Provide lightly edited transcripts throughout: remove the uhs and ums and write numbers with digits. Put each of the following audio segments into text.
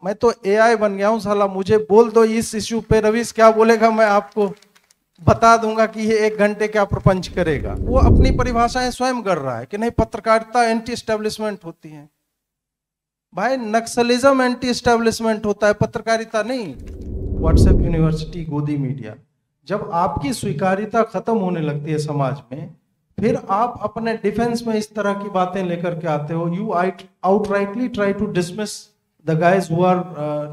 मैं तो एआई बन गया हूं साला, मुझे बोल दो इस इश्यू पे रवीश क्या बोलेगा, मैं आपको बता दूंगा कि ये 1 घंटे क्या प्रपंच करेगा। वो अपनी परिभाषाएं स्वयं कर रहा है कि नहीं पत्रकारिता एंटी एस्टेब्लिशमेंट होती है। भाई नक्सलिज्म एंटी एस्टेब्लिशमेंट होता है, पत्रकारिता नहीं। व्हाट्सएप यूनिवर्सिटी, गोदी मीडिया, जब आपकी स्वीकार्यता खत्म होने लगती है समाज में, फिर आप अपने डिफेंस में इस तरह की बातें लेकर के आते हो। You outrightly try to dismiss the guys who are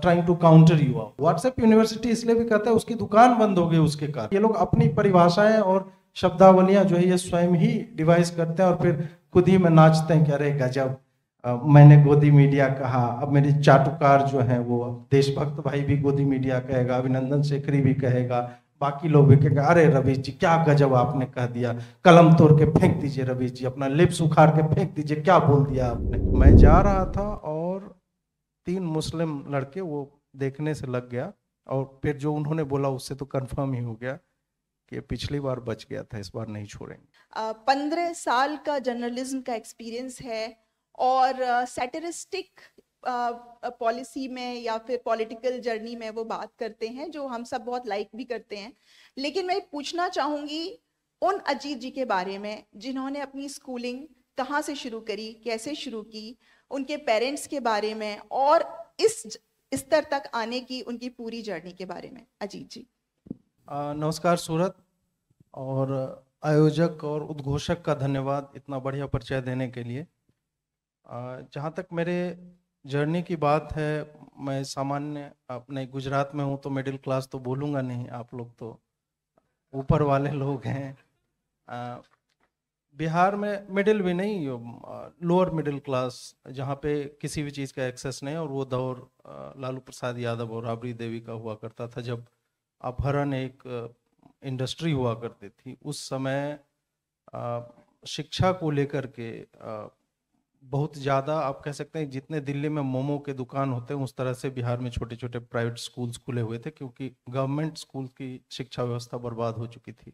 trying to counter you. WhatsApp university इसलिए भी कहता है उसकी दुकान बंद हो गई उसके कारण। ये लोग अपनी परिभाषाएं और शब्दावलियां जो है ये स्वयं ही डिवाइस करते हैं और फिर खुद ही में नाचते हैं कि अरे गजब, मैंने गोदी मीडिया कहा। अब मेरे चाटुकार जो हैं वो, देशभक्त भाई भी गोदी मीडिया कहेगा, अभिनंदन शेखरी भी कहेगा, बाकी लोग भी कहेंगे अरे रवीश जी क्या गजब आपने कह दिया, कलम तोड़ के फेंक दीजिए रवीश जी, अपना लिप्स उखाड़ के फेंक दीजिए, क्या बोल दिया आपने। मैं जा रहा था और 3 मुस्लिम लड़के वो देखने से लग गया, और फिर जो उन्होंने बोला उससे तो कंफर्म ही हो गया कि पिछली बार बच गया था, इस बार नहीं छोड़ेंगे। 15 साल का जर्नलिज्म का एक्सपीरियंस है और सैटिरिस्टिक पॉलिसी में या फिर पॉलिटिकल जर्नी में वो बात करते हैं जो हम सब बहुत लाइक भी करते हैं। लेकिन मैं पूछना चाहूँगी उन अजीत जी के बारे में जिन्होंने अपनी स्कूलिंग कहाँ से शुरू करी, कैसे शुरू की, उनके पेरेंट्स के बारे में और इस स्तर तक आने की उनकी पूरी जर्नी के बारे में। अजीत जी। नमस्कार सूरत, और आयोजक और उद्घोषक का धन्यवाद इतना बढ़िया परिचय देने के लिए। जहाँ तक मेरे जर्नी की बात है, मैं सामान्य अपने गुजरात में हूँ तो मिडिल क्लास तो बोलूँगा नहीं, आप लोग तो ऊपर वाले लोग हैं। बिहार में मिडिल भी नहीं, लोअर मिडिल क्लास, जहाँ पे किसी भी चीज़ का एक्सेस नहीं। और वो दौर लालू प्रसाद यादव और राबड़ी देवी का हुआ करता था, जब अपहरण एक इंडस्ट्री हुआ करती थी। उस समय शिक्षा को लेकर के बहुत ज़्यादा, आप कह सकते हैं जितने दिल्ली में मोमो के दुकान होते हैं उस तरह से बिहार में छोटे छोटे प्राइवेट स्कूल्स खुले हुए थे, क्योंकि गवर्नमेंट स्कूल की शिक्षा व्यवस्था बर्बाद हो चुकी थी।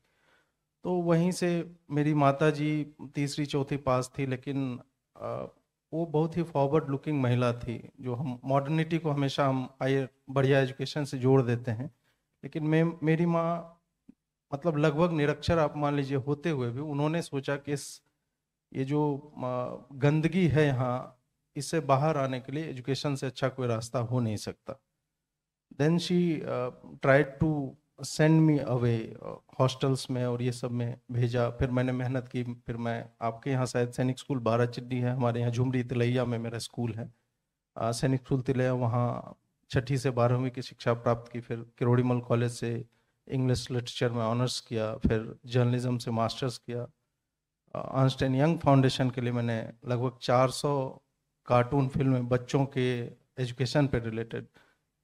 तो वहीं से मेरी माता जी तीसरी चौथी पास थी, लेकिन वो बहुत ही फॉरवर्ड लुकिंग महिला थी। जो हम मॉडर्निटी को हमेशा हम हायर बढ़िया एजुकेशन से जोड़ देते हैं, लेकिन मेरी माँ मतलब लगभग निरक्षर आप मान लीजिए होते हुए भी उन्होंने सोचा कि ये जो गंदगी है यहाँ, इससे बाहर आने के लिए एजुकेशन से अच्छा कोई रास्ता हो नहीं सकता। Then she tried to send me away, hostels में और ये सब में भेजा। फिर मैंने मेहनत की, फिर मैं आपके यहाँ शायद सैनिक स्कूल बाराचिड्डी है, हमारे यहाँ झुमरी तिलैया में मेरा स्कूल है, सैनिक स्कूल तिलैया, वहाँ 6ठी से 12वीं की शिक्षा प्राप्त की। फिर किरोड़ीमल कॉलेज से इंग्लिश लिटरेचर में ऑनर्स किया, फिर जर्नलिज्म से मास्टर्स किया। अर्नस्ट एंड यंग फाउंडेशन के लिए मैंने लगभग 400 कार्टून फिल्में बच्चों के एजुकेशन पे रिलेटेड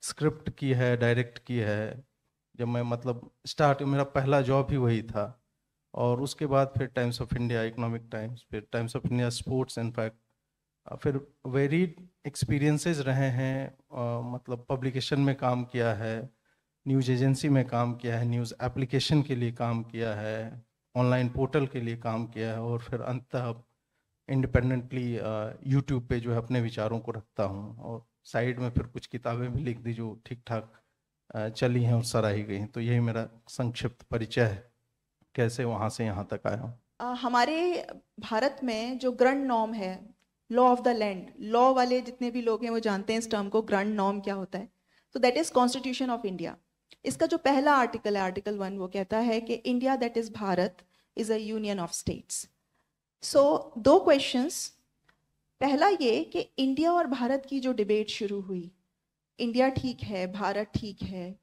स्क्रिप्ट की है, डायरेक्ट की है। जब मैं मतलब स्टार्ट, मेरा पहला जॉब ही वही था। और उसके बाद फिर Times of India, Economic Times, फिर Times of India Sports, in fact फिर वेरीड एक्सपीरियंसेस रहे हैं। मतलब पब्लिकेशन में काम किया है, न्यूज़ एजेंसी में काम किया है, न्यूज़ एप्लीकेशन के लिए काम किया है, ऑनलाइन पोर्टल के लिए काम किया है, और फिर अंततः इंडिपेंडेंटली यूट्यूब पे जो है अपने विचारों को रखता हूँ। और साइड में फिर कुछ किताबें भी लिख दी जो ठीक ठाक चली हैं और सराही गई हैं। तो यही मेरा संक्षिप्त परिचय है, कैसे वहाँ से यहाँ तक आया हूँ। हमारे भारत में जो ग्रैंड नॉर्म है, law of the land, law वाले जितने भी लोग हैं वो जानते हैं इस टर्म को, ग्रैंड नॉर्म क्या होता है। तो that is constitution of India. इसका जो पहला आर्टिकल है, आर्टिकल 1, वो कहता है कि India that is Bharat is a union of states. So 2 questions. पहला ये कि इंडिया और भारत की जो डिबेट शुरू हुई, इंडिया ठीक है, भारत ठीक है,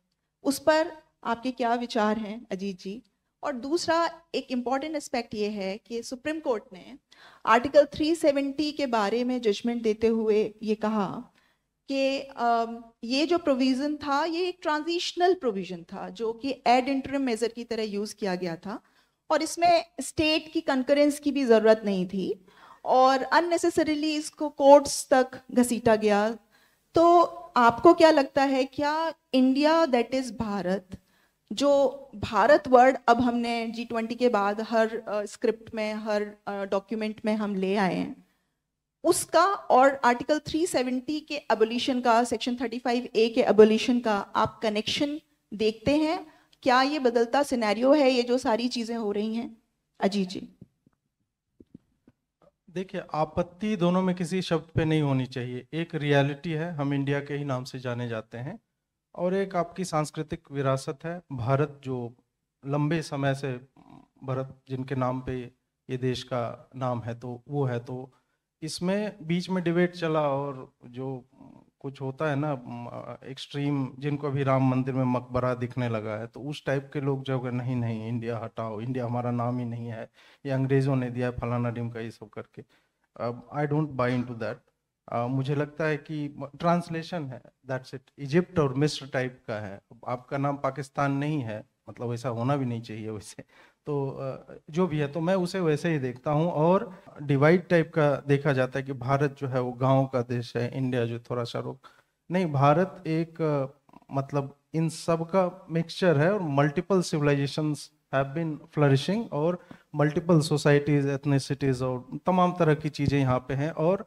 उस पर आपके क्या विचार हैं अजीत जी? और दूसरा एक इम्पॉर्टेंट एस्पेक्ट ये है कि सुप्रीम कोर्ट ने आर्टिकल 370 के बारे में जजमेंट देते हुए ये कहा कि ये जो प्रोविज़न था ये एक ट्रांजिशनल प्रोविज़न था जो कि एड इंटरिम मेजर की तरह यूज़ किया गया था, और इसमें स्टेट की कंकरेंस की भी ज़रूरत नहीं थी और अननेसेसरीली इसको कोर्ट्स तक घसीटा गया। तो आपको क्या लगता है, क्या इंडिया दैट इज भारत, जो भारत वर्ड अब हमने G20 के बाद हर स्क्रिप्ट में, हर डॉक्यूमेंट में हम ले आए हैं, उसका और आर्टिकल 370 के एबोलिशन का, सेक्शन 35A के एबोलिशन का आप कनेक्शन देखते हैं? क्या ये बदलता सिनेरियो है, ये जो सारी चीजें हो रही हैं? अजीत जी। देखिए, आपत्ति दोनों में किसी शब्द पे नहीं होनी चाहिए। एक रियलिटी है, हम इंडिया के ही नाम से जाने जाते हैं, और एक आपकी सांस्कृतिक विरासत है। भारत जो लंबे समय से, भारत जिनके नाम पे ये देश का नाम है, तो वो है। तो इसमें बीच में डिबेट चला, और जो कुछ होता है ना एक्सट्रीम, जिनको अभी राम मंदिर में मकबरा दिखने लगा है, तो उस टाइप के लोग जो नहीं नहीं इंडिया हटाओ, इंडिया हमारा नाम ही नहीं है, ये अंग्रेजों ने दिया, फलाना ढिमका, ये सब करके। I don't buy into that. मुझे लगता है कि ट्रांसलेशन है, दैट्स इट। इजिप्ट और मिस्र टाइप का है, आपका नाम पाकिस्तान नहीं है, मतलब वैसा होना भी नहीं चाहिए वैसे। तो जो भी है, तो मैं उसे वैसे ही देखता हूँ। और डिवाइड टाइप का देखा जाता है कि भारत जो है वो गाँव का देश है, इंडिया जो थोड़ा सा रोक नहीं। भारत एक मतलब इन सब का मिक्सचर है, और multiple civilisations have been flourishing, और मल्टीपल सोसाइटीज, एथनिसिटीज और तमाम तरह की चीज़ें यहाँ पे हैं। और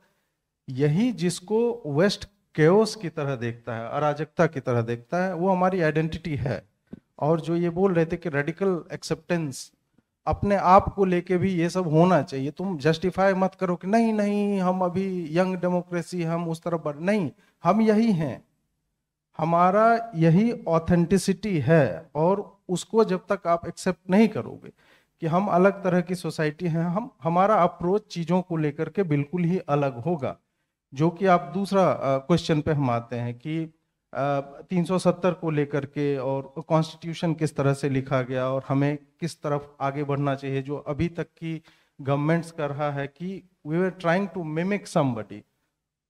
यही जिसको वेस्ट केओस की तरह देखता है, अराजकता की तरह देखता है, वो हमारी आइडेंटिटी है। और जो ये बोल रहे थे कि रेडिकल एक्सेप्टेंस, अपने आप को लेके भी ये सब होना चाहिए। तुम जस्टिफाई मत करो कि नहीं नहीं हम अभी यंग डेमोक्रेसी, हम उस तरफ बढ़, नहीं, हम यही हैं, हमारा यही ऑथेंटिसिटी है। और उसको जब तक आप एक्सेप्ट नहीं करोगे कि हम अलग तरह की सोसाइटी हैं, हमारा अप्रोच चीज़ों को लेकर के बिल्कुल ही अलग होगा। जो कि आप दूसरा क्वेश्चन पे हम आते हैं कि 370 को लेकर के, और कॉन्स्टिट्यूशन किस तरह से लिखा गया, और हमें किस तरफ आगे बढ़ना चाहिए। जो अभी तक की गवर्नमेंट्स कर रहा है कि we were trying to mimic somebody,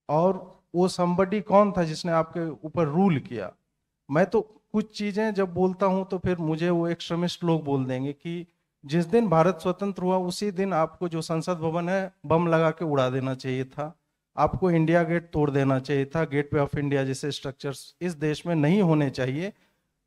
और वो समबडी कौन था जिसने आपके ऊपर रूल किया। मैं तो कुछ चीजें जब बोलता हूं तो फिर मुझे वो एक्सट्रीमिस्ट लोग बोल देंगे कि जिस दिन भारत स्वतंत्र हुआ उसी दिन आपको जो संसद भवन है बम लगा के उड़ा देना चाहिए था, आपको इंडिया गेट तोड़ देना चाहिए था। गेटवे ऑफ इंडिया जैसे स्ट्रक्चर्स इस देश में नहीं होने चाहिए,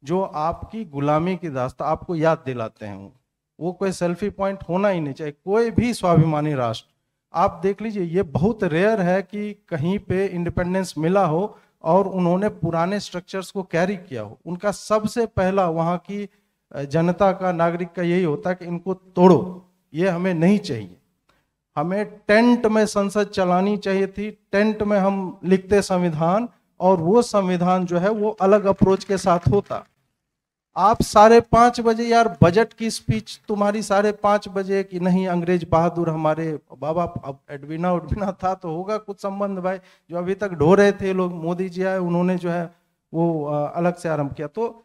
जो आपकी गुलामी की दास्तां आपको याद दिलाते हैं। वो कोई सेल्फी पॉइंट होना ही नहीं चाहिए, कोई भी स्वाभिमानी राष्ट्र। आप देख लीजिए, ये बहुत रेयर है कि कहीं पे इंडिपेंडेंस मिला हो और उन्होंने पुराने स्ट्रक्चर्स को कैरी किया हो। उनका सबसे पहला वहाँ की जनता का, नागरिक का यही होता है कि इनको तोड़ो, ये हमें नहीं चाहिए। हमें टेंट में संसद चलानी चाहिए थी, टेंट में हम लिखते संविधान, और वो संविधान जो है वो अलग अप्रोच के साथ होता। आप 5:30 बजे यार बजट की स्पीच तुम्हारी 5:30 बजे कि नहीं अंग्रेज बहादुर हमारे बाबा, अब एडवीना उडवीना था तो होगा कुछ संबंध भाई, जो अभी तक ढो रहे थे लोग, मोदी जी आए उन्होंने जो है वो अलग से आरंभ किया। तो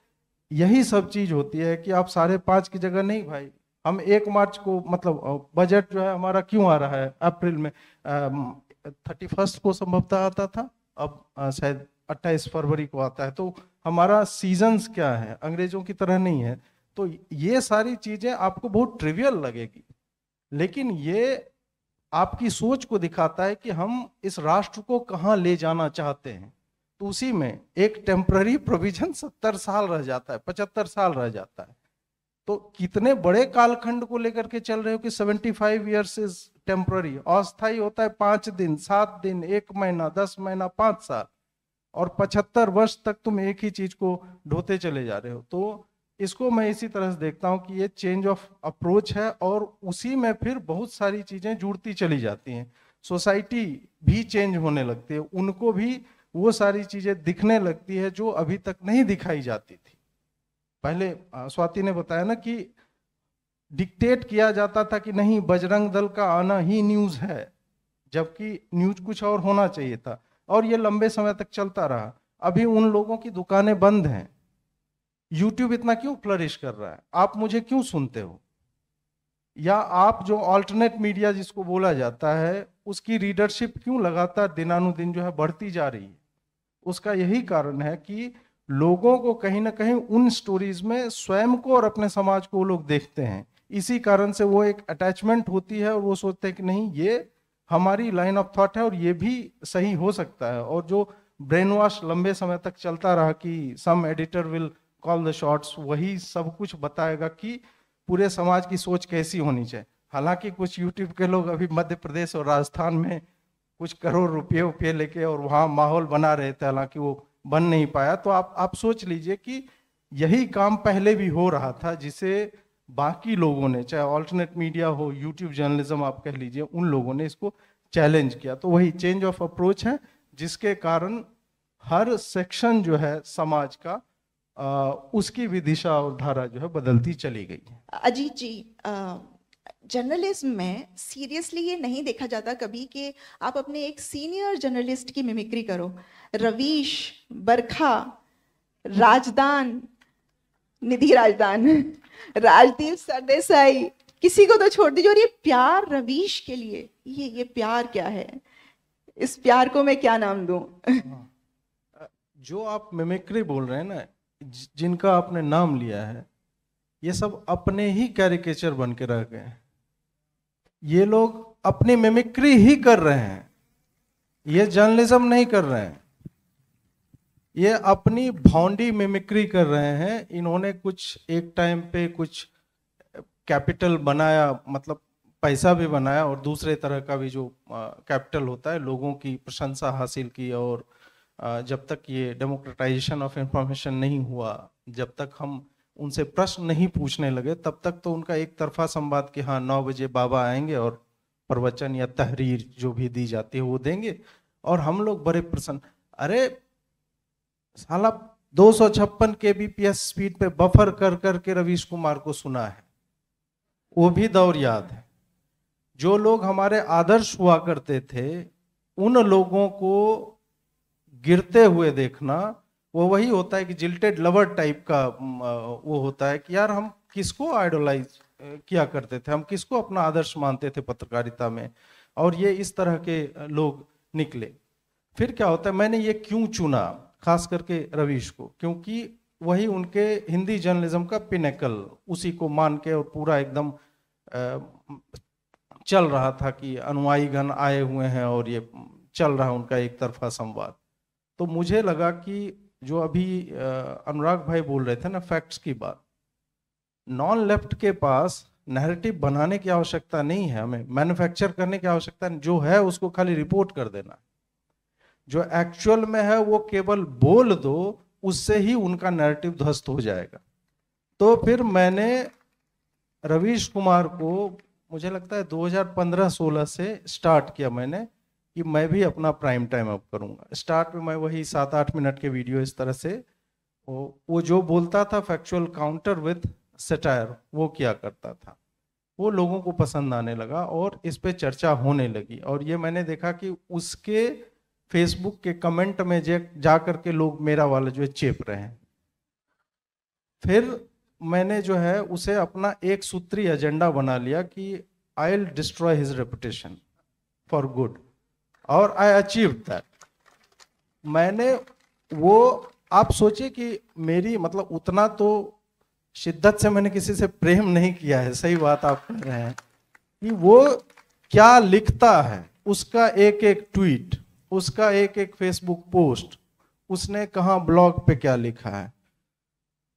यही सब चीज होती है कि आप 5:30 की जगह नहीं भाई, हम 1 मार्च को, मतलब बजट जो है हमारा क्यों आ रहा है अप्रैल में, 31 को संभवतः आता था, अब शायद 28 फरवरी को आता है। तो हमारा सीजन्स क्या है, अंग्रेजों की तरह नहीं है। तो ये सारी चीजें आपको बहुत ट्रिवियल लगेगी, लेकिन ये आपकी सोच को दिखाता है कि हम इस राष्ट्र को कहाँ ले जाना चाहते हैं। तो उसी में एक टेम्पररी प्रोविजन 70 साल रह जाता है, 75 साल रह जाता है। तो कितने बड़े कालखंड को लेकर के चल रहे हो कि 75 ईयर्स इज टेम्पररी। अस्थायी होता है 5 दिन, 7 दिन, 1 महीना, 10 महीना, 5 साल, और 75 वर्ष तक तुम एक ही चीज को ढोते चले जा रहे हो। तो इसको मैं इसी तरह से देखता हूं कि ये चेंज ऑफ अप्रोच है, और उसी में फिर बहुत सारी चीजें जुड़ती चली जाती हैं। सोसाइटी भी चेंज होने लगती है, उनको भी वो सारी चीजें दिखने लगती है जो अभी तक नहीं दिखाई जाती थी। पहले स्वाति ने बताया ना कि डिक्टेट किया जाता था कि नहीं बजरंग दल का आना ही न्यूज है, जबकि न्यूज कुछ और होना चाहिए था, और ये लंबे समय तक चलता रहा। अभी उन लोगों की दुकानें बंद हैं, यूट्यूब इतना क्यों फ्लरिश कर रहा है, आप मुझे क्यों सुनते हो, या आप जो ऑल्टरनेट मीडिया जिसको बोला जाता है उसकी रीडरशिप क्यों लगातार दिनानुदिन जो है बढ़ती जा रही है। उसका यही कारण है कि लोगों को कहीं ना कहीं उन स्टोरीज में स्वयं को और अपने समाज को वो लोग देखते हैं। इसी कारण से वो एक अटैचमेंट होती है, और वो सोचते हैं कि नहीं ये हमारी लाइन ऑफ थॉट है और ये भी सही हो सकता है। और जो ब्रेन वॉश लंबे समय तक चलता रहा कि some editor will call the shots, वही सब कुछ बताएगा कि पूरे समाज की सोच कैसी होनी चाहिए। हालांकि कुछ यूट्यूब के लोग अभी मध्य प्रदेश और राजस्थान में कुछ करोड़ रुपये लेके और वहाँ माहौल बना रहे थे, हालांकि वो बन नहीं पाया। तो आप सोच लीजिए कि यही काम पहले भी हो रहा था, जिसे बाकी लोगों ने, चाहे ऑल्टरनेट मीडिया हो, यूट्यूब जर्नलिज्म आप कह लीजिए, उन लोगों ने इसको चैलेंज किया। तो वही चेंज ऑफ अप्रोच है, जिसके कारण हर सेक्शन जो है समाज का उसकी भी दिशा और धारा जो है बदलती चली गई है। अजीत जी, जर्नलिज्म में सीरियसली ये नहीं देखा जाता कभी कि आप अपने एक सीनियर जर्नलिस्ट की मिमिक्री करो। रवीश, बरखा, राजदान, निधि राजदान, राजदीप सरदेसाई, किसी को तो छोड़ दीजिए। और ये प्यार रवीश के लिए, ये प्यार क्या है? इस प्यार को मैं क्या नाम दूं? जो आप मिमिक्री बोल रहे हैं ना, जिनका आपने नाम लिया है, ये सब अपने ही कैरिकेचर बन के रह गए। ये लोग अपनी मिमिक्री ही कर रहे हैं, ये जर्नलिज्म नहीं कर रहे हैं, ये अपनी भौंडी मिमिक्री कर रहे हैं। इन्होंने कुछ एक टाइम पे कुछ कैपिटल बनाया, मतलब पैसा भी बनाया, और दूसरे तरह का भी जो कैपिटल होता है, लोगों की प्रशंसा हासिल की। और जब तक ये डेमोक्रेटाइजेशन ऑफ इंफॉर्मेशन नहीं हुआ, जब तक हम उनसे प्रश्न नहीं पूछने लगे, तब तक तो उनका एक तरफा संवाद कि हाँ 9 बजे बाबा आएंगे और प्रवचन या तहरीर जो भी दी जाती है वो देंगे, और हम लोग बड़े प्रसन्न। अरे साला 256 kbps स्पीड पे बफर कर करके रवीश कुमार को सुना है, वो भी दौर याद है। जो लोग हमारे आदर्श हुआ करते थे, उन लोगों को गिरते हुए देखना, वो वही होता है कि जिल्टेड लवर टाइप का वो होता है कि यार हम किसको आइडोलाइज किया करते थे, हम किसको अपना आदर्श मानते थे पत्रकारिता में, और ये इस तरह के लोग निकले। फिर क्या होता है, मैंने ये क्यों चुना खास करके रवीश को, क्योंकि वही उनके हिंदी जर्नलिज्म का पिनेकल, उसी को मान के और पूरा एकदम चल रहा था कि अनुयायी गण आए हुए हैं और ये चल रहा है उनका एक तरफा संवाद। तो मुझे लगा कि जो अभी अनुराग भाई बोल रहे थे ना, फैक्ट्स की बात, नॉन लेफ्ट के पास नैरेटिव बनाने की आवश्यकता नहीं है, हमें मैन्युफैक्चर करने की आवश्यकता नहीं, जो है उसको खाली रिपोर्ट कर देना। जो एक्चुअल में है वो केवल बोल दो, उससे ही उनका नैरेटिव ध्वस्त हो जाएगा। तो फिर मैंने रवीश कुमार को, मुझे लगता है 2015-16 से स्टार्ट किया मैंने कि मैं भी अपना प्राइम टाइम अप करूंगा। स्टार्ट में मैं वही 7-8 मिनट के वीडियो इस तरह से, वो जो बोलता था फैक्चुअल काउंटर विथ सटायर, वो किया करता था। वो लोगों को पसंद आने लगा और इस पे चर्चा होने लगी। और ये मैंने देखा कि उसके फेसबुक के कमेंट में जा करके लोग मेरा वाला जो है चेप रहे हैं। फिर मैंने जो है उसे अपना एक सूत्री एजेंडा बना लिया कि I will destroy his reputation for good, और आई अचीव दैट। मैंने वो, आप सोचिए कि मेरी मतलब उतना तो शिद्दत से मैंने किसी से प्रेम नहीं किया है, सही बात आप कह रहे हैं, कि वो क्या लिखता है, उसका एक एक ट्वीट, उसका एक एक फेसबुक पोस्ट, उसने कहाँ ब्लॉग पे क्या लिखा है।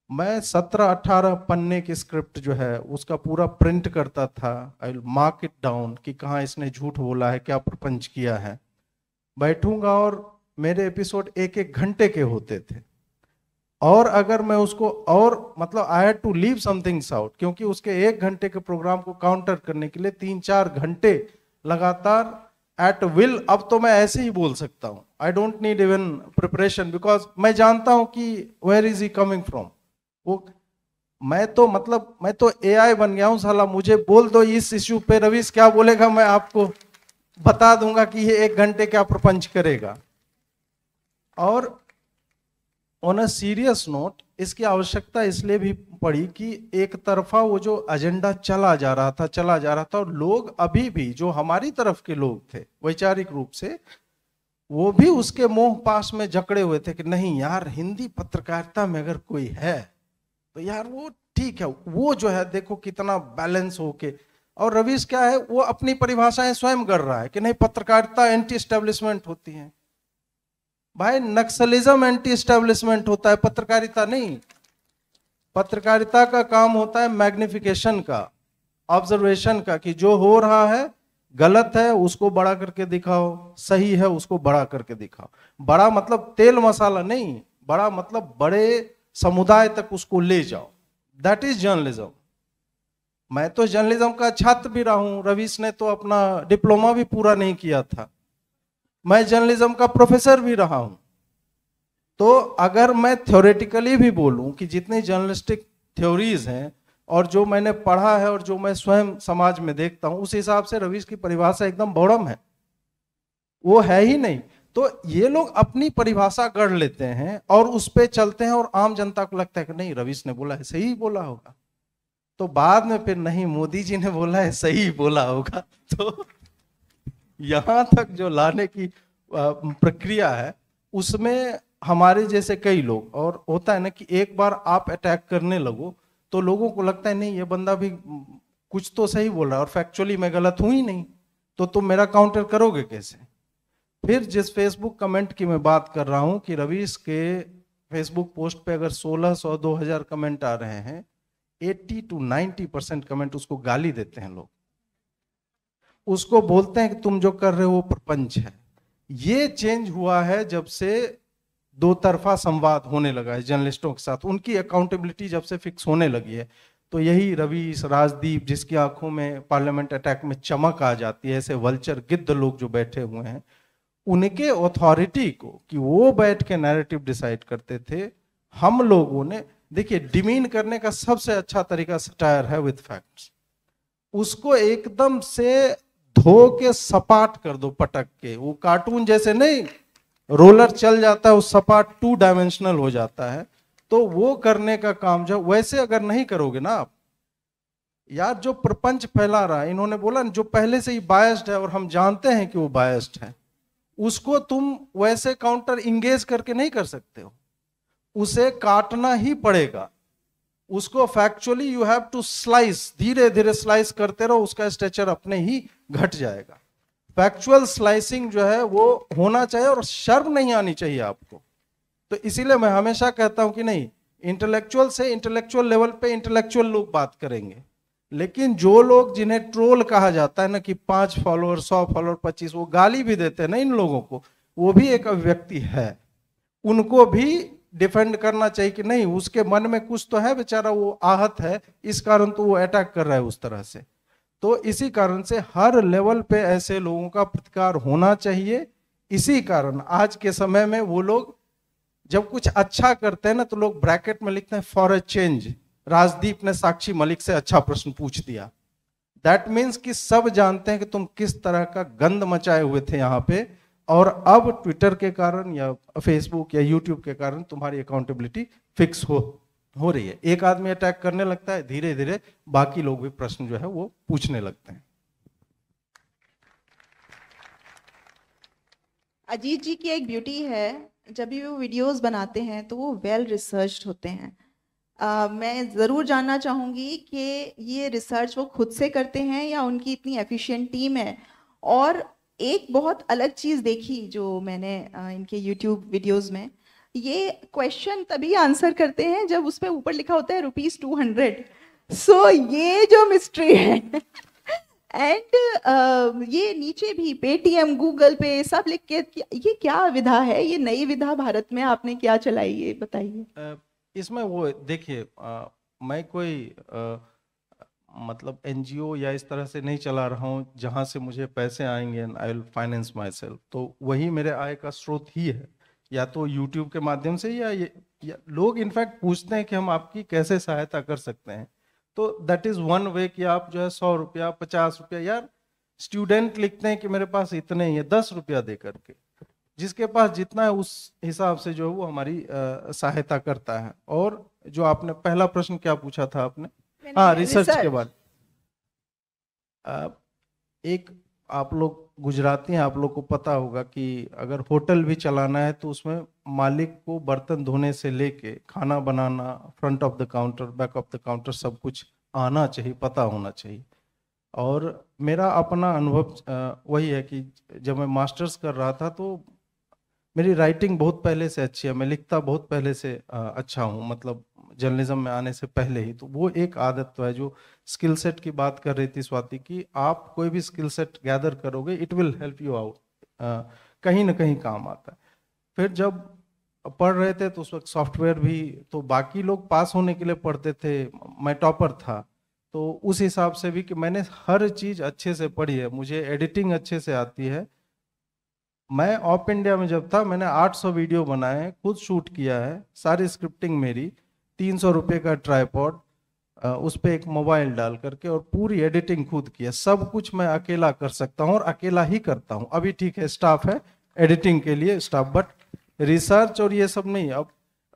मैं 17-18 पन्ने की स्क्रिप्ट जो है उसका पूरा प्रिंट करता था। I will mark it down कि कहाँ इसने झूठ बोला है, क्या प्रपंच किया है। बैठूंगा और मेरे एपिसोड 1-1 घंटे के होते थे, और अगर मैं उसको और मतलब I had to leave somethings out, क्योंकि उसके 1 घंटे के प्रोग्राम को काउंटर करने के लिए 3-4 घंटे लगातार एट विल। अब तो मैं ऐसे ही बोल सकता हूँ, I don't need even preparation, because मैं जानता हूँ कि where is he coming from. वो मैं तो एआई बन गया हूं साला। मुझे बोल दो इस इश्यू पे रवीश क्या बोलेगा, मैं आपको बता दूंगा कि ये 1 घंटे क्या प्रपंच करेगा। और ऑन अ सीरियस नोट, इसकी आवश्यकता इसलिए भी पड़ी कि एक तरफा वो जो एजेंडा चला जा रहा था, और लोग अभी भी जो हमारी तरफ के लोग थे वैचारिक रूप से, वो भी उसके मोह पास में जकड़े हुए थे कि नहीं यार, हिंदी पत्रकारिता में अगर कोई है तो यार वो ठीक है, वो जो है देखो कितना बैलेंस होके। और रवीश क्या है, वो अपनी परिभाषाएं स्वयं कर रहा है कि नहीं पत्रकारिता एंटी एस्टेब्लिशमेंट होती है। भाई नक्सलिज्म एंटी एस्टेब्लिशमेंट होता है, पत्रकारिता नहीं। पत्रकारिता का काम होता है मैग्निफिकेशन का, ऑब्जर्वेशन का, कि जो हो रहा है गलत है उसको बड़ा करके दिखाओ, सही है उसको बड़ा करके दिखाओ। बड़ा मतलब तेल मसाला नहीं, बड़ा मतलब बड़े समुदाय तक उसको ले जाओ। That is journalism. मैं तो जर्नलिज्म का छात्र भी रहा हूं, रवीश ने तो अपना डिप्लोमा भी पूरा नहीं किया था। मैं जर्नलिज्म का प्रोफेसर भी रहा हूं। तो अगर मैं थ्योरेटिकली भी बोलूं कि जितनी जर्नलिस्टिक थ्योरीज हैं और जो मैंने पढ़ा है और जो मैं स्वयं समाज में देखता हूं, उस हिसाब से रवीश की परिभाषा एकदम बौड़म है, वो है ही नहीं। तो ये लोग अपनी परिभाषा गढ़ लेते हैं और उस पे चलते हैं और आम जनता को लगता है कि नहीं रवीश ने बोला है, सही ही बोला होगा। तो बाद में फिर नहीं मोदी जी ने बोला है, सही बोला होगा। तो यहां तक जो लाने की प्रक्रिया है उसमें हमारे जैसे कई लोग, और होता है ना कि एक बार आप अटैक करने लगो तो लोगों को लगता है नहीं ये बंदा भी कुछ तो सही बोल रहा है और फैक्चुअली मैं गलत हूं ही नहीं, तो तुम मेरा काउंटर करोगे कैसे। फिर जिस फेसबुक कमेंट की मैं बात कर रहा हूं कि रवीश के फेसबुक पोस्ट पे अगर 1600 2000 कमेंट आ रहे हैं, 80 to 90% कमेंट उसको गाली देते हैं लोग, उसको बोलते हैं कि तुम जो कर रहे हो वो प्रपंच है। ये चेंज हुआ है जब से दो तरफा संवाद होने लगा है जर्नलिस्टों के साथ, उनकी अकाउंटेबिलिटी जब से फिक्स होने लगी है। तो यही रवीश, राजदीप, जिसकी आंखों में पार्लियामेंट अटैक में चमक आ जाती है, ऐसे वल्चर गिद्ध लोग जो बैठे हुए हैं, उनके अथॉरिटी को कि वो बैठ के नैरेटिव डिसाइड करते थे, हम लोगों ने देखिए डिमीन करने का सबसे अच्छा तरीका सटायर है विथ फैक्ट्स। उसको एकदम से धो के सपाट कर दो, पटक के, वो कार्टून जैसे नहीं रोलर चल जाता है, वो सपाट 2 डायमेंशनल हो जाता है। तो वो करने का काम जो वैसे अगर नहीं करोगे ना आप, यार जो प्रपंच फैला रहा है, इन्होंने बोला जो पहले से ही बायस्ड है और हम जानते हैं कि वो बायस्ड है, उसको तुम वैसे काउंटर इंगेज करके नहीं कर सकते हो, उसे काटना ही पड़ेगा। उसको factually you have to slice, धीरे धीरे स्लाइस करते रहो, उसका स्ट्रेचर अपने ही घट जाएगा। फैक्चुअल स्लाइसिंग जो है वो होना चाहिए और शर्म नहीं आनी चाहिए आपको। तो इसीलिए मैं हमेशा कहता हूं कि नहीं, इंटेलेक्चुअल से इंटेलेक्चुअल लेवल पे इंटेलेक्चुअल लोग बात करेंगे, लेकिन जो लोग जिन्हें ट्रोल कहा जाता है ना कि 5 फॉलोअर 100 फॉलोअर 25, वो गाली भी देते हैं ना इन लोगों को, वो भी एक अभिव्यक्ति है, उनको भी डिफेंड करना चाहिए कि नहीं उसके मन में कुछ तो है, बेचारा वो आहत है, इस कारण तो वो अटैक कर रहा है उस तरह से। तो इसी कारण से हर लेवल पे ऐसे लोगों का प्रतिकार होना चाहिए। इसी कारण आज के समय में वो लोग जब कुछ अच्छा करते हैं ना तो लोग ब्रैकेट में लिखते हैं फॉर अ चेंज, राजदीप ने साक्षी मलिक से अच्छा प्रश्न पूछ दिया। दैट मीन्स कि सब जानते हैं कि तुम किस तरह का गंद मचाए हुए थे यहाँ पे, और अब ट्विटर के कारण या फेसबुक या यूट्यूब के कारण तुम्हारी अकाउंटेबिलिटी फिक्स हो रही है। एक आदमी अटैक करने लगता है, धीरे धीरे बाकी लोग भी प्रश्न जो है वो पूछने लगते हैं। अजीत जी की एक ब्यूटी है, जब भी वो वीडियोस बनाते हैं तो वो वेल रिसर्च्ड होते हैं। मैं ज़रूर जानना चाहूँगी कि ये रिसर्च वो खुद से करते हैं या उनकी इतनी एफिशिएंट टीम है। और एक बहुत अलग चीज़ देखी जो मैंने इनके यूट्यूब वीडियोस में, ये क्वेश्चन तभी आंसर करते हैं जब उसमें ऊपर लिखा होता है ₹200। सो ये जो मिस्ट्री है एंड ये नीचे भी पेटीएम, गूगल पे सब लिख के, ये क्या विधा है, ये नई विधा भारत में आपने क्या चलाई, ये बताइए। इसमें वो देखिए, मैं कोई मतलब एनजीओ या इस तरह से नहीं चला रहा हूँ जहाँ से मुझे पैसे आएंगे and I will finance my self. तो वही मेरे आय का स्रोत ही है, या तो यूट्यूब के माध्यम से या लोग इनफैक्ट पूछते हैं कि हम आपकी कैसे सहायता कर सकते हैं। तो दैट इज वन वे कि आप जो है 100 रुपया 50 रुपया, यार स्टूडेंट लिखते हैं कि मेरे पास इतने ही है, 10 रुपया दे करके, जिसके पास जितना है उस हिसाब से जो है वो हमारी सहायता करता है। और जो आपने पहला प्रश्न क्या पूछा था आपने, हाँ रिसर्च के बाद, एक आप लोग गुजराती हैं, आप लोग को पता होगा कि अगर होटल भी चलाना है तो उसमें मालिक को बर्तन धोने से लेके खाना बनाना, front of the counter, back of the counter, सब कुछ आना चाहिए, पता होना चाहिए। और मेरा अपना अनुभव वही है कि जब मैं मास्टर्स कर रहा था तो मेरी राइटिंग बहुत पहले से अच्छी है, मैं लिखता बहुत पहले से अच्छा हूँ, मतलब जर्नलिज्म में आने से पहले ही। तो वो एक आदत तो है। जो स्किल सेट की बात कर रही थी स्वाति की, आप कोई भी स्किल सेट गैदर करोगे, it will help you out, कहीं ना कहीं काम आता है। फिर जब पढ़ रहे थे तो उस वक्त सॉफ्टवेयर भी, तो बाकी लोग पास होने के लिए पढ़ते थे, मैं टॉपर था, तो उस हिसाब से भी कि मैंने हर चीज़ अच्छे से पढ़ी है, मुझे एडिटिंग अच्छे से आती है। मैं ऑप इंडिया में जब था, मैंने 800 वीडियो बनाए, खुद शूट किया है, सारी स्क्रिप्टिंग मेरी, 300 रुपये का ट्राइपॉड, उस पर एक मोबाइल डाल करके, और पूरी एडिटिंग खुद की है। सब कुछ मैं अकेला कर सकता हूँ और अकेला ही करता हूँ। अभी ठीक है स्टाफ है एडिटिंग के लिए स्टाफ, बट रिसर्च और ये सब नहीं। अब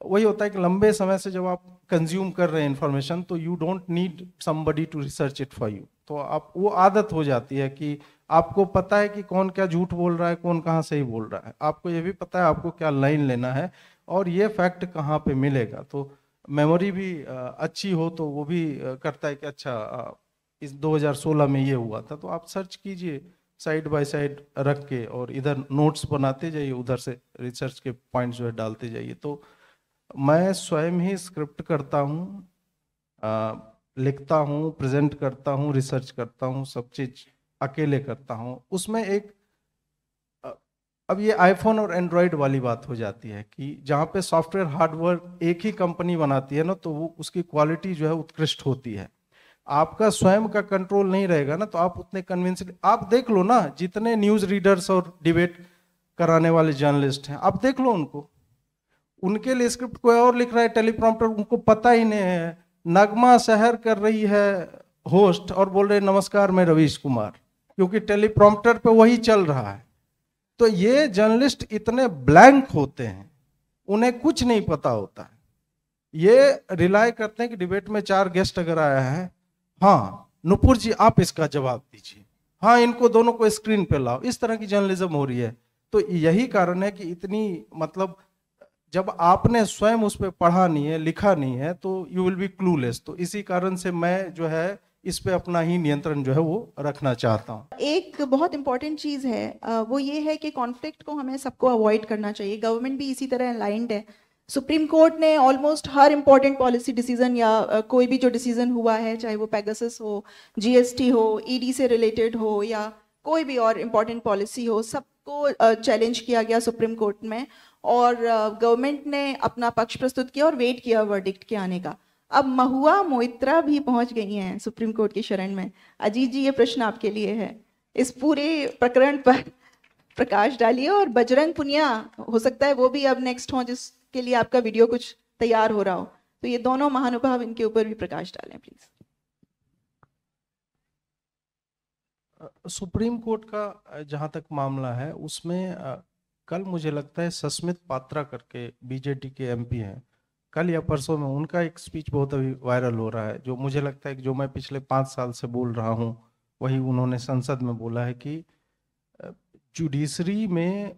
वही होता है कि लंबे समय से जब आप कंज्यूम कर रहे हैं इन्फॉर्मेशन, तो you don't need somebody to research it for you. तो आप वो आदत हो जाती है कि आपको पता है कि कौन क्या झूठ बोल रहा है, कौन कहाँ सही बोल रहा है, आपको ये भी पता है आपको क्या लाइन लेना है और ये फैक्ट कहाँ पे मिलेगा। तो मेमोरी भी अच्छी हो तो वो भी करता है कि अच्छा इस 2016 में ये हुआ था, तो आप सर्च कीजिए साइड बाय साइड रख के, और इधर नोट्स बनाते जाइए, उधर से रिसर्च के पॉइंट्स जो है डालते जाइए। तो मैं स्वयं ही स्क्रिप्ट करता हूँ, लिखता हूँ, प्रेजेंट करता हूँ, रिसर्च करता हूँ, सब चीज अकेले करता हूँ। उसमें एक अब ये आईफोन और एंड्रॉयड वाली बात हो जाती है कि जहाँ पे सॉफ्टवेयर हार्डवेयर एक ही कंपनी बनाती है ना, तो वो उसकी क्वालिटी जो है उत्कृष्ट होती है। आपका स्वयं का कंट्रोल नहीं रहेगा ना, तो आप उतने कन्विंसिंग, आप देख लो ना जितने न्यूज रीडर्स और डिबेट कराने वाले जर्नलिस्ट हैं, आप देख लो उनको, उनके लिए स्क्रिप्ट कोई और लिख रहा है, टेलीप्रॉम्प्टर उनको पता ही नहीं है। नगमा शहर कर रही है होस्ट और बोल रहे नमस्कार मैं रवीश कुमार, क्योंकि टेलीप्रॉम्प्टर पे वही चल रहा है। तो ये जर्नलिस्ट इतने ब्लैंक होते हैं, उन्हें कुछ नहीं पता होता है। ये रिलाय करते हैं कि डिबेट में 4 गेस्ट अगर आया है, हाँ नुपुर जी आप इसका जवाब दीजिए, हाँ इनको दोनों को स्क्रीन पे लाओ, इस तरह की जर्नलिज्म हो रही है। तो यही कारण है कि इतनी, मतलब जब आपने स्वयं उस पर पढ़ा नहीं है, लिखा नहीं है, तो यू विल बी क्लूलेस। तो इसी कारण से मैं जो है इस पे अपना ही नियंत्रण जो है वो रखना चाहता हूँ। एक बहुत इंपॉर्टेंट चीज है, वो ये है कि कॉन्फ्लिक्ट को हमें सबको अवॉइड करना चाहिए। गवर्नमेंट भी इसी तरह अलाइंड है। सुप्रीम कोर्ट ने ऑलमोस्ट हर इंपॉर्टेंट पॉलिसी डिसीजन या कोई भी जो डिसीजन हुआ है, चाहे वो पेगासस हो, जीएसटी हो, ईडी से रिलेटेड हो, या कोई भी और इंपॉर्टेंट पॉलिसी हो, सबको चैलेंज किया गया सुप्रीम कोर्ट में, और गवर्नमेंट ने अपना पक्ष प्रस्तुत किया और वेट किया वर्डिक्ट के आने का। अब महुआ मोइत्रा भी पहुंच गई हैं सुप्रीम कोर्ट की शरण में। अजीत जी, ये प्रश्न आपके लिए है, इस पूरे प्रकरण पर प्रकाश डालिए। और बजरंग पुनिया, हो सकता है वो भी अब नेक्स्ट हो जिसके लिए आपका वीडियो कुछ तैयार हो रहा हो, तो ये दोनों महानुभाव इनके ऊपर भी प्रकाश डालें प्लीज। सुप्रीम कोर्ट का जहां तक मामला है, उसमें कल मुझे लगता है सस्मित पात्रा करके बीजेडी के एमपी हैं, कल या परसों में उनका एक स्पीच बहुत अभी वायरल हो रहा है, जो मुझे लगता है कि जो मैं पिछले 5 साल से बोल रहा हूँ वही उन्होंने संसद में बोला है कि जुडिशरी में,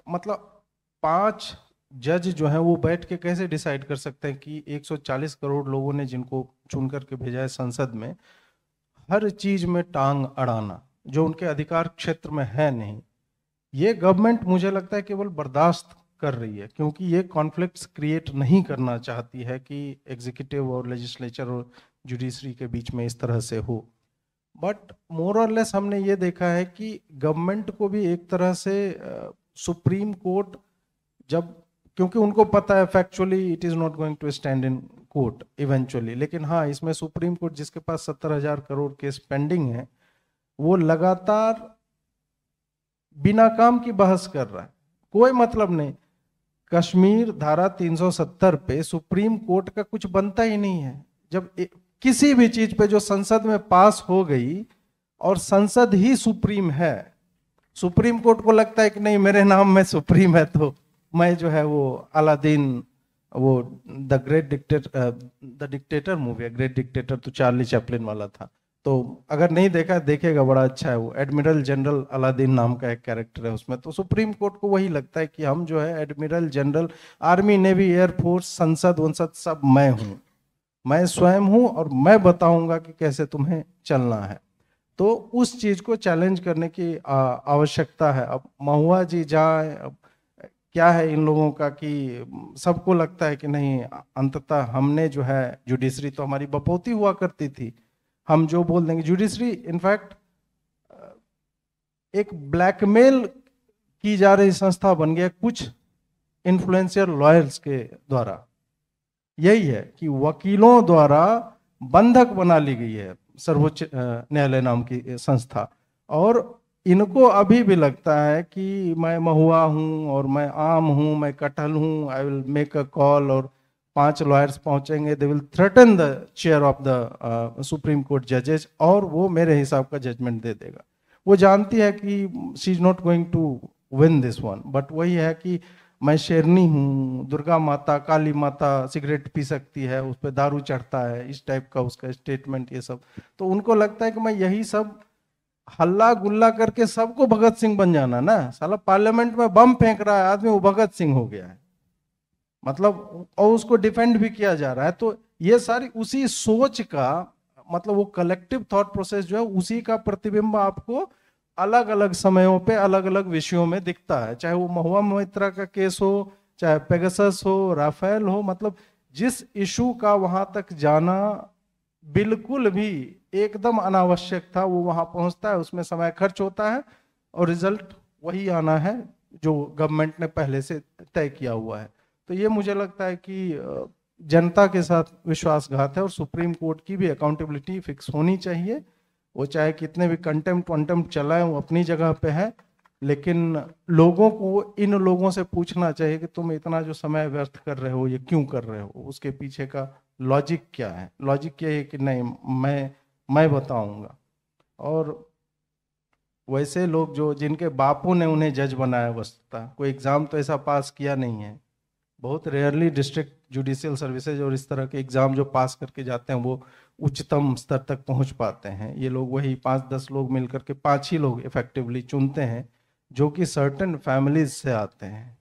मतलब 5 जज जो हैं वो बैठ के कैसे डिसाइड कर सकते हैं कि 140 करोड़ लोगों ने जिनको चुन करके भेजा है संसद में, हर चीज में टांग अड़ाना जो उनके अधिकार क्षेत्र में है नहीं। ये गवर्नमेंट मुझे लगता है केवल बर्दाश्त कर रही है, क्योंकि ये कॉन्फ्लिक्ट्स क्रिएट नहीं करना चाहती है कि एग्जीक्यूटिव और लेजिस्लेचर और जुडिशरी के बीच में इस तरह से हो। बट मोर और लेस हमने ये देखा है कि गवर्नमेंट को भी एक तरह से सुप्रीम कोर्ट, जब, क्योंकि उनको पता है factually it is not going to stand in court eventually, लेकिन हाँ इसमें सुप्रीम कोर्ट जिसके पास 70,000 करोड़ केस पेंडिंग है, वो लगातार बिना काम की बहस कर रहा है, कोई मतलब नहीं। कश्मीर धारा 370 पे सुप्रीम कोर्ट का कुछ बनता ही नहीं है। जब किसी भी चीज पे जो संसद में पास हो गई, और संसद ही सुप्रीम है, सुप्रीम कोर्ट को लगता है कि नहीं मेरे नाम में सुप्रीम है, तो मैं जो है वो अलादीन, वो द डिक्टेटर मूवी है, ग्रेट डिक्टेटर, तो चार्ली चैपलिन वाला था, तो अगर नहीं देखा देखेगा, बड़ा अच्छा है वो। एडमिरल जनरल अलादीन नाम का एक कैरेक्टर है उसमें। तो सुप्रीम कोर्ट को वही लगता है कि हम जो है admiral general, army navy air force संसद वंसद सब मैं हूँ, मैं स्वयं हूँ, और मैं बताऊंगा कि कैसे तुम्हें चलना है। तो उस चीज को चैलेंज करने की आवश्यकता है। अब महुआ जी जाए, अब क्या है इन लोगों का कि सबको लगता है कि नहीं, अंततः हमने जो है, जुडिशरी तो हमारी बपौती हुआ करती थी, हम जो बोल देंगे। जुडिशरी इनफैक्ट एक ब्लैकमेल की जा रही संस्था बन गया कुछ इन्फ्लुएंशियल लॉयर्स के द्वारा। यही है कि वकीलों द्वारा बंधक बना ली गई है सर्वोच्च न्यायालय नाम की संस्था, और इनको अभी भी लगता है कि मैं महुआ हूं और मैं आम हूं, मैं कटहल हूं, I will make a call और 5 लॉयर्स पहुंचेंगे, they will threaten the chair of the supreme court जजेस, और वो मेरे हिसाब का जजमेंट दे देगा। वो जानती है कि she is not going to win this one, but वही है कि मैं शेरनी हूँ, दुर्गा माता, काली माता सिगरेट पी सकती है, उस पर दारू चढ़ता है, इस टाइप का उसका स्टेटमेंट, ये सब। तो उनको लगता है कि मैं यही सब हल्ला गुल्ला करके सबको भगत सिंह बन जाना ना, साला पार्लियामेंट में बम फेंक रहा है आदमी, वो भगत सिंह हो गया है, मतलब, और उसको डिफेंड भी किया जा रहा है। तो ये सारी उसी सोच का, मतलब वो कलेक्टिव थॉट प्रोसेस जो है, उसी का प्रतिबिंब आपको अलग अलग समयों पे अलग अलग विषयों में दिखता है, चाहे वो महुआ मोइत्रा का केस हो, चाहे पेगासस हो, राफेल हो, मतलब जिस इशू का वहां तक जाना बिल्कुल भी एकदम अनावश्यक था, वो वहां पहुंचता है, उसमें समय खर्च होता है और रिजल्ट वही आना है जो गवर्नमेंट ने पहले से तय किया हुआ है। तो ये मुझे लगता है कि जनता के साथ विश्वासघात है, और सुप्रीम कोर्ट की भी अकाउंटेबिलिटी फिक्स होनी चाहिए। वो चाहे कितने भी कंटेम्प्ट वंटेम्प्ट चलाए, वो अपनी जगह पे है, लेकिन लोगों को, इन लोगों से पूछना चाहिए कि तुम इतना जो समय व्यर्थ कर रहे हो ये क्यों कर रहे हो, उसके पीछे का लॉजिक क्या है। लॉजिक ये है कि नहीं, मैं बताऊंगा। और वैसे लोग जो, जिनके बापू ने उन्हें जज बनाया, वस्तुतः कोई एग्जाम तो ऐसा पास किया नहीं है, बहुत रेयरली डिस्ट्रिक्ट जुडिशियल सर्विसेज और इस तरह के एग्जाम जो पास करके जाते हैं वो उच्चतम स्तर तक पहुंच पाते हैं। ये लोग वही 5-10 लोग मिलकर के 5 ही लोग इफेक्टिवली चुनते हैं, जो कि सर्टेन फैमिलीज से आते हैं।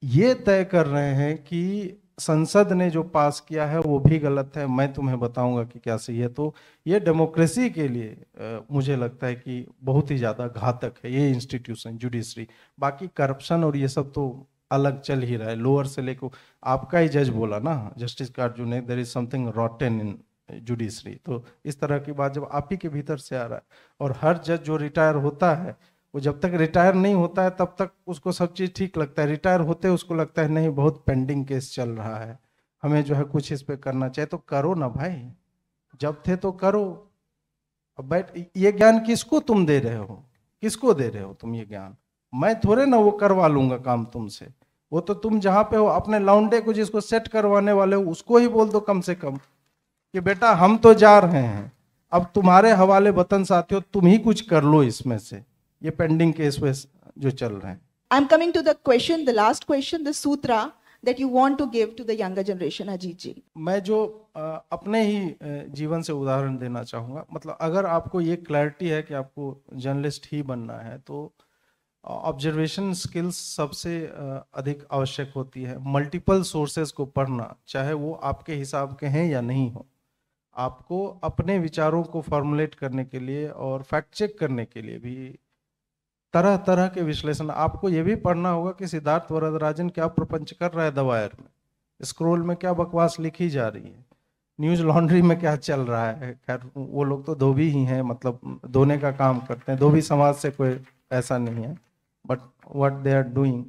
ये तय कर रहे हैं कि संसद ने जो पास किया है वो भी गलत है, मैं तुम्हें बताऊंगा कि क्या सही है। तो ये डेमोक्रेसी के लिए मुझे लगता है कि बहुत ही ज्यादा घातक है ये इंस्टीट्यूशन जुडिशरी। बाकी करप्शन और ये सब तो अलग चल ही रहा है, लोअर से लेकर, आपका ही जज बोला ना, जस्टिस कार्जू ने, there is something rotten in judiciary. तो इस तरह की बात जब आप ही के भीतर से आ रहा है, और हर जज जो रिटायर होता है, वो जब तक रिटायर नहीं होता है तब तक उसको सब चीज ठीक लगता है, रिटायर होते उसको लगता है नहीं, बहुत पेंडिंग केस चल रहा है, हमें जो है कुछ इस पे करना चाहिए। तो करो ना भाई, जब थे तो करो। अब बैठ, ये ज्ञान किसको तुम दे रहे हो, किसको दे रहे हो तुम ये ज्ञान? मैं थोड़े ना वो करवा लूंगा काम तुमसे, वो तो तुम जहां पे हो अपने लौंडे को, जिसको सेट करवाने वाले हो, उसको ही बोल दो कम से कम कि बेटा हम तो जा रहे हैं, अब तुम्हारे हवाले वतन साथियों, तुम ही कुछ कर लो इसमें से, ये पेंडिंग केस जो चल रहे हैं। I'm coming to the question, the last question, the sutra that you want to give to the younger generation, Ajit ji. मैं जो अपने ही जीवन से उदाहरण देना चाहूँगा, मतलब अगर आपको ये क्लैरिटी है कि आपको जर्नलिस्ट ही बनना है, तो ऑब्जर्वेशन स्किल्स सबसे अधिक आवश्यक होती है। मल्टीपल सोर्सेज को पढ़ना, चाहे वो आपके हिसाब के हैं या नहीं हो, आपको अपने विचारों को फॉर्मुलेट करने के लिए और फैक्ट चेक करने के लिए भी तरह तरह के विश्लेषण। आपको ये भी पढ़ना होगा कि सिद्धार्थ वरदराजन क्या प्रपंच कर रहा है द वायर में, स्क्रोल में क्या बकवास लिखी जा रही है, न्यूज लॉन्ड्री में क्या चल रहा है। खैर वो लोग तो धोबी ही हैं, मतलब धोने का काम करते हैं, धोबी समाज से कोई ऐसा नहीं है, but what they are doing.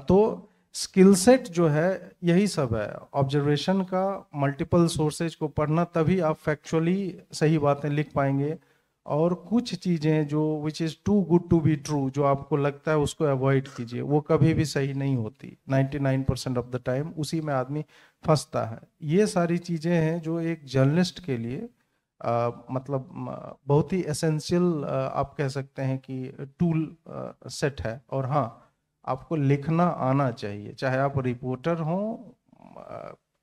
तो स्किल सेट जो है यही सब है, ऑब्जर्वेशन का, मल्टीपल सोर्सेज को पढ़ना, तभी आप फैक्चुअली सही बातें लिख पाएंगे। और कुछ चीजें जो which is too good to be true, जो आपको लगता है उसको अवॉइड कीजिए, वो कभी भी सही नहीं होती। 99% ऑफ द टाइम उसी में आदमी फंसता है। ये सारी चीजें हैं जो एक जर्नलिस्ट के लिए मतलब बहुत ही एसेंशियल आप कह सकते हैं कि टूल सेट है। और हाँ, आपको लिखना आना चाहिए, चाहे आप रिपोर्टर हो,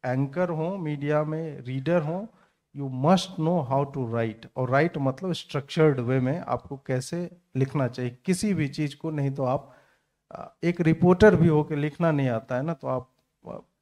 एंकर हो, मीडिया में रीडर हो, you must know how to write. और राइट मतलब स्ट्रक्चर्ड वे में आपको कैसे लिखना चाहिए किसी भी चीज को। नहीं तो आप एक रिपोर्टर भी हो के लिखना नहीं आता है ना, तो आप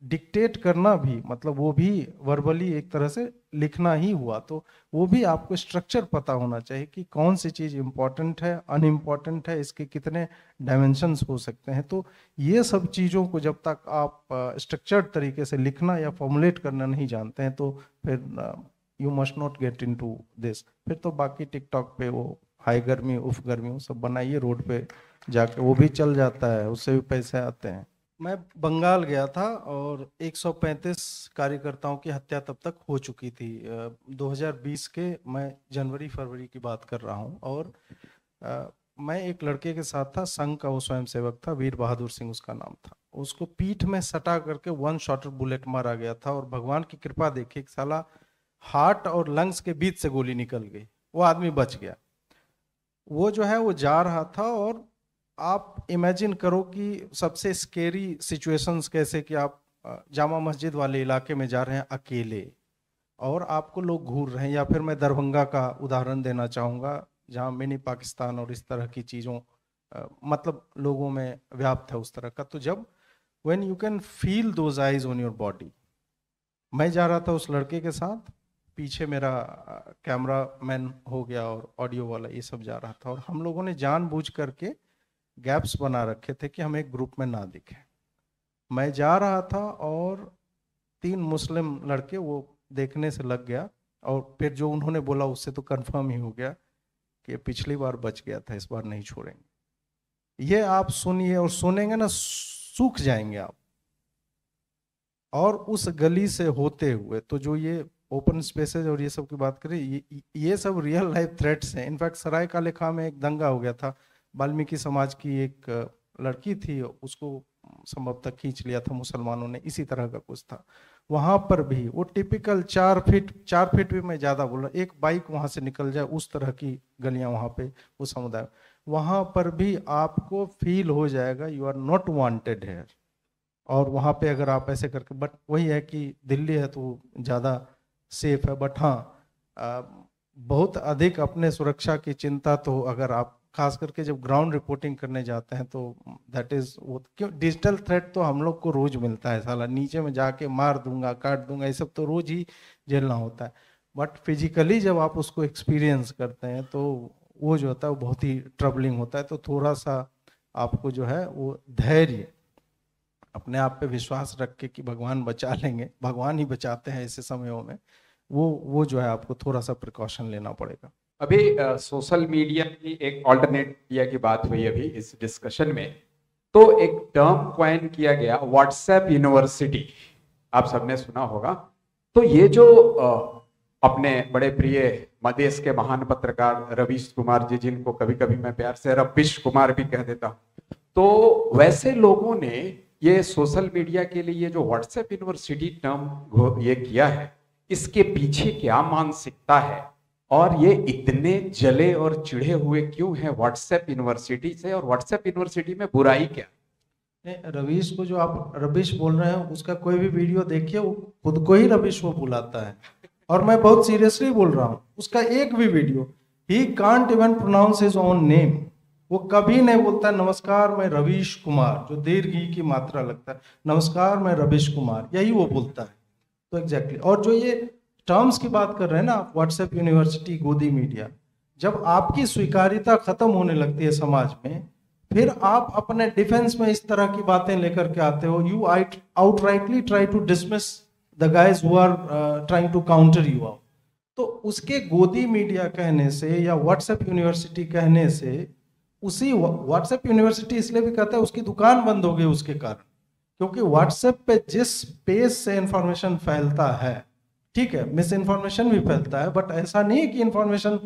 डिक्टेट करना भी, मतलब वो भी वर्बली एक तरह से लिखना ही हुआ, तो वो भी आपको स्ट्रक्चर पता होना चाहिए कि कौन सी चीज़ इम्पोर्टेंट है, अनइम्पोर्टेंट है, इसके कितने डायमेंशंस हो सकते हैं। तो ये सब चीज़ों को जब तक आप स्ट्रक्चर्ड तरीके से लिखना या फॉर्मुलेट करना नहीं जानते हैं, तो फिर you must not get into this. फिर तो बाकी टिकटॉक पे वो हाई गर्मी उफ गर्मी वो सब बनाइए, रोड पे जाके वो भी चल जाता है, उससे भी पैसे आते हैं। मैं बंगाल गया था और 135 कार्यकर्ताओं की हत्या तब तक हो चुकी थी। 2020 के मैं जनवरी फरवरी की बात कर रहा हूँ। और मैं एक लड़के के साथ था, संघ का वो स्वयंसेवक था, वीर बहादुर सिंह उसका नाम था। उसको पीठ में सटा करके 1 शॉटर बुलेट मारा गया था, और भगवान की कृपा देखिए, एक साला हार्ट और लंग्स के बीच से गोली निकल गई, वो आदमी बच गया। वो जो है वो जा रहा था, और आप इमेजिन करो कि सबसे स्केरी सिचुएशंस कैसे कि आप जामा मस्जिद वाले इलाके में जा रहे हैं अकेले, और आपको लोग घूर रहे हैं। या फिर मैं दरभंगा का उदाहरण देना चाहूँगा, जहाँ मिनी पाकिस्तान और इस तरह की चीज़ों मतलब लोगों में व्याप्त है उस तरह का। तो जब when you can feel those eyes on your body. मैं जा रहा था उस लड़के के साथ, पीछे मेरा कैमरा मैन हो गया और ऑडियो वाला ये सब जा रहा था, और हम लोगों ने जानबूझ करके गैप्स बना रखे थे कि हम एक ग्रुप में ना दिखें। मैं जा रहा था और 3 मुस्लिम लड़के वो देखने से लग गया, और फिर जो उन्होंने बोला उससे तो कंफर्म ही हो गया कि पिछली बार बच गया था, इस बार नहीं छोड़ेंगे। ये आप सुनिए, और सुनेंगे ना सूख जाएंगे आप। और उस गली से होते हुए तो जो ये ओपन स्पेसेस और ये सब की बात करें, ये सब रियल लाइफ थ्रेट्स हैं। इनफैक्ट सराय काले खां में एक दंगा हो गया था, वाल्मीकि समाज की एक लड़की थी, उसको संभवतः खींच लिया था मुसलमानों ने, इसी तरह का कुछ था। वहां पर भी वो टिपिकल 4 फीट भी मैं ज्यादा बोल रहा, एक बाइक वहां से निकल जाए उस तरह की गलियां वहां पे वो समुदाय, वहां पर भी आपको फील हो जाएगा you are not wanted here. और वहां पे अगर आप ऐसे करके, बट वही है कि दिल्ली है तो ज्यादा सेफ है। बट हाँ, बहुत अधिक अपने सुरक्षा की चिंता तो अगर आप खास करके जब ग्राउंड रिपोर्टिंग करने जाते हैं तो दैट इज वो, क्यों डिजिटल थ्रेट तो हम लोग को रोज मिलता है, साला नीचे में जाके मार दूंगा काट दूंगा, ये सब तो रोज ही झेलना होता है। बट फिजिकली जब आप उसको एक्सपीरियंस करते हैं तो वो जो होता है वो बहुत ही ट्रबलिंग होता है। तो थोड़ा सा आपको जो है वो धैर्य, अपने आप पे विश्वास रख के कि भगवान बचा लेंगे, भगवान ही बचाते हैं ऐसे समयों में, वो जो है आपको थोड़ा सा प्रिकॉशन लेना पड़ेगा। अभी सोशल मीडिया की एक ऑल्टरनेट मीडिया की बात हुई अभी इस डिस्कशन में, तो एक टर्म कॉइन किया गया व्हाट्सएप यूनिवर्सिटी, आप सबने सुना होगा। तो ये जो अपने बड़े प्रिय मदेश के महान पत्रकार रवीश कुमार जी, जिनको कभी कभी मैं प्यार से रविश कुमार भी कह देता हूं, तो वैसे लोगों ने ये सोशल मीडिया के लिए जो व्हाट्सएप यूनिवर्सिटी टर्म ये किया है, इसके पीछे क्या मानसिकता है और ये इतने जले और चिढ़े हुए क्यों हैं व्हाट्सएप यूनिवर्सिटी से, और व्हाट्सएप यूनिवर्सिटी में बुराई क्या? रवीश को जो आप रविश बोल रहे हैं उसका कोई भी वीडियो देखिए, वो खुद को ही रविश वो बुलाता है, और मैं बहुत सीरियसली बोल रहा हूँ। उसका एक भी video, he can't even pronounce his own name, वो कभी नहीं बोलता नमस्कार मैं रवीश कुमार, जो दीर्घ ई की मात्रा लगता है, नमस्कार मैं रवीश कुमार, यही वो बोलता है। तो एग्जैक्टली और जो ये टर्म्स की बात कर रहे हैं ना, व्हाट्सएप यूनिवर्सिटी, गोदी मीडिया, जब आपकी स्वीकार्यता खत्म होने लगती है समाज में, फिर आप अपने डिफेंस में इस तरह की बातें लेकर के आते हो। You outrightly try to dismiss the guys who are trying to counter you out. तो उसके गोदी मीडिया कहने से या व्हाट्सएप यूनिवर्सिटी कहने से, उसी व्हाट्सएप यूनिवर्सिटी इसलिए भी कहता है उसकी दुकान बंद हो गई उसके कारण, क्योंकि व्हाट्सएप पे जिस पेस से इंफॉर्मेशन फैलता है, ठीक है मिस इन्फॉर्मेशन भी फैलता है, बट ऐसा नहीं है कि इंफॉर्मेशन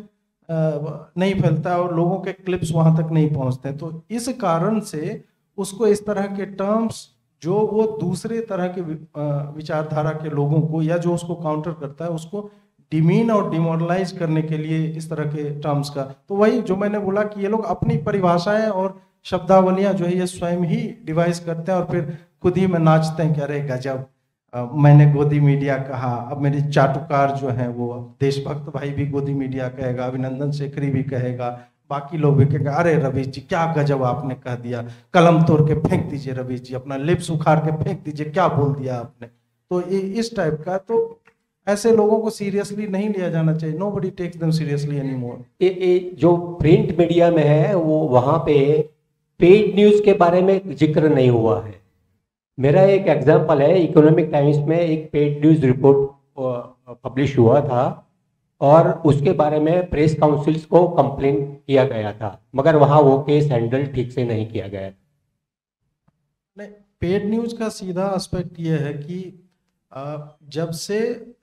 नहीं फैलता है और लोगों के क्लिप्स वहां तक नहीं पहुंचते। तो इस कारण से उसको इस तरह के टर्म्स, जो वो दूसरे तरह के विचारधारा के लोगों को या जो उसको काउंटर करता है, उसको डिमीन और डिमोरलाइज करने के लिए इस तरह के टर्म्स का, तो वही जो मैंने बोला कि ये लोग अपनी परिभाषाएं और शब्दावलियां जो है ये स्वयं ही डिवाइस करते हैं और फिर खुद ही में नाचते हैं कि अरे गजब, मैंने गोदी मीडिया कहा, अब मेरे चाटुकार जो हैं वो देशभक्त भाई भी गोदी मीडिया कहेगा, अभिनंदन शेखरी भी कहेगा, बाकी लोग भी कहेंगे अरे रवीश जी क्या गजब आपने कह दिया, कलम तोड़ के फेंक दीजिए रवीश जी, अपना लिप्स उखाड़ के फेंक दीजिए, क्या बोल दिया आपने। तो इस टाइप का, तो ऐसे लोगों को सीरियसली नहीं लिया जाना चाहिए। Nobody takes them seriously anymore. जो प्रिंट मीडिया में है वो वहाँ पे पेड न्यूज़ के बारे में जिक्र नहीं हुआ है। मेरा एक एग्जांपल है, इकोनॉमिक टाइम्स में एक पेड न्यूज़ रिपोर्ट पब्लिश हुआ था और उसके बारे में प्रेस काउंसिल्स को कंप्लेन किया गया था, मगर वहाँ वो केस हैंडल ठीक से नहीं किया गया। नहीं, पेड न्यूज का सीधा एस्पेक्ट ये है कि जब से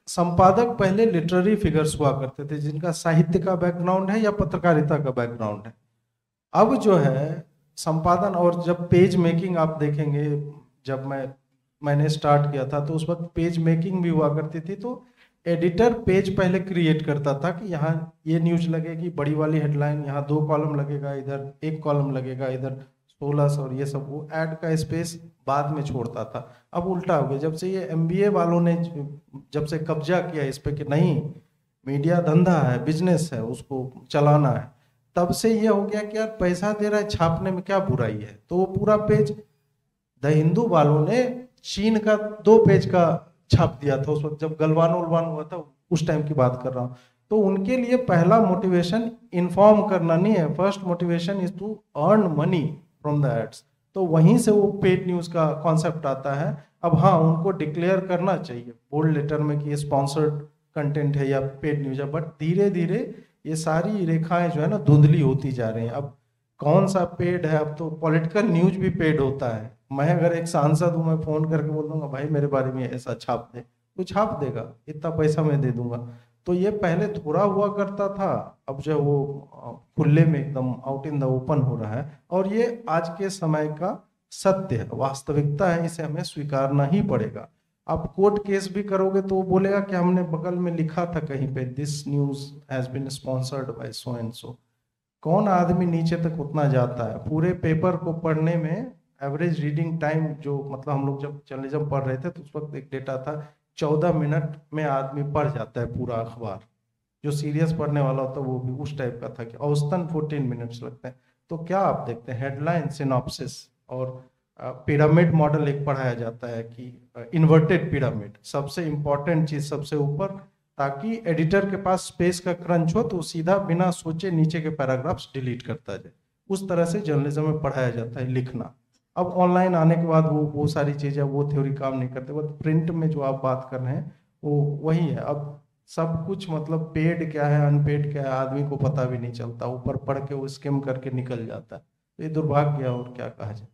संपादक पहले लिटरेरी फिगर्स हुआ करते थे जिनका साहित्य का बैकग्राउंड है या पत्रकारिता का बैकग्राउंड है, अब जो है संपादन और जब पेज मेकिंग आप देखेंगे, जब मैंने स्टार्ट किया था तो उस वक्त पेज मेकिंग भी हुआ करती थी। तो एडिटर पेज पहले क्रिएट करता था कि यहाँ ये न्यूज लगेगी, बड़ी वाली हेडलाइन, यहाँ 2 कॉलम लगेगा, इधर 1 कॉलम लगेगा, इधर 16 और ये सब, वो ऐड का स्पेस बाद में छोड़ता था। अब उल्टा हो गया, जब से ये MBA वालों ने जब से कब्जा किया इस पे कि नहीं मीडिया धंधा है, बिजनेस है, उसको चलाना है, तब से ये हो गया कि यार पैसा दे रहा है छापने में क्या बुराई है। तो वो पूरा पेज द हिंदू वालों ने चीन का 2 पेज का छाप दिया था उस वक्त, जब गलवान उलवान हुआ था, उस टाइम की बात कर रहा हूँ। तो उनके लिए पहला मोटिवेशन इन्फॉर्म करना नहीं है, first motivation is to earn money from the ads. तो वहीं से वो पेड न्यूज का कॉन्सेप्ट आता है। अब हाँ, उनको डिक्लेयर करना चाहिए बोल्ड लेटर में कि ये स्पॉन्सर्ड कंटेंट है या पेड न्यूज है, बट धीरे धीरे ये सारी रेखाएं जो है ना धुंधली होती जा रही हैं। अब कौन सा पेड है, अब तो पॉलिटिकल न्यूज भी पेड होता है। मैं अगर एक सांसद हूँ, मैं फोन करके बोल दूंगा भाई मेरे बारे में ऐसा छाप दे, तो छाप देगा, इतना पैसा मैं दे दूंगा। तो ये पहले थोड़ा हुआ करता था, अब जो वो खुले में एकदम आउट इन द ओपन हो रहा है। और ये आज के समय का सत्य है, वास्तविकता है, इसे हमें स्वीकारना ही पड़ेगा। आप कोर्ट केस भी करोगे तो वो बोलेगा कि हमने बगल में लिखा था कहीं पे this news has been sponsored by so and so. कौन आदमी नीचे तक उतना जाता है? पूरे पेपर को पढ़ने में एवरेज रीडिंग टाइम, जो मतलब हम लोग जब जर्नलिज्म पढ़ रहे थे तो उस वक्त एक डेटा था 14 मिनट में आदमी पढ़ जाता है पूरा अखबार। जो सीरियस पढ़ने वाला होता है वो भी उस टाइप का था कि औसतन 14 मिनट्स लगते हैं। तो क्या आप देखते हैं हेडलाइन, सिनॉप्सिस और पिरामिड मॉडल एक पढ़ाया जाता है कि इन्वर्टेड पिरामिड, सबसे इंपॉर्टेंट चीज सबसे ऊपर, ताकि एडिटर के पास स्पेस का क्रंच हो तो सीधा बिना सोचे नीचे के पैराग्राफ्स डिलीट करता जाए। उस तरह से जर्नलिज्म में पढ़ाया जाता है लिखना। अब ऑनलाइन आने के बाद वो सारी चीजें, वो थ्योरी काम नहीं करते। बट प्रिंट में जो आप बात कर रहे हैं वो वही है। अब सब कुछ मतलब पेड क्या है अनपेड क्या है आदमी को पता भी नहीं चलता, ऊपर पढ़ के वो स्किम करके निकल जाता है। तो ये दुर्भाग्य है और क्या कहा जाए।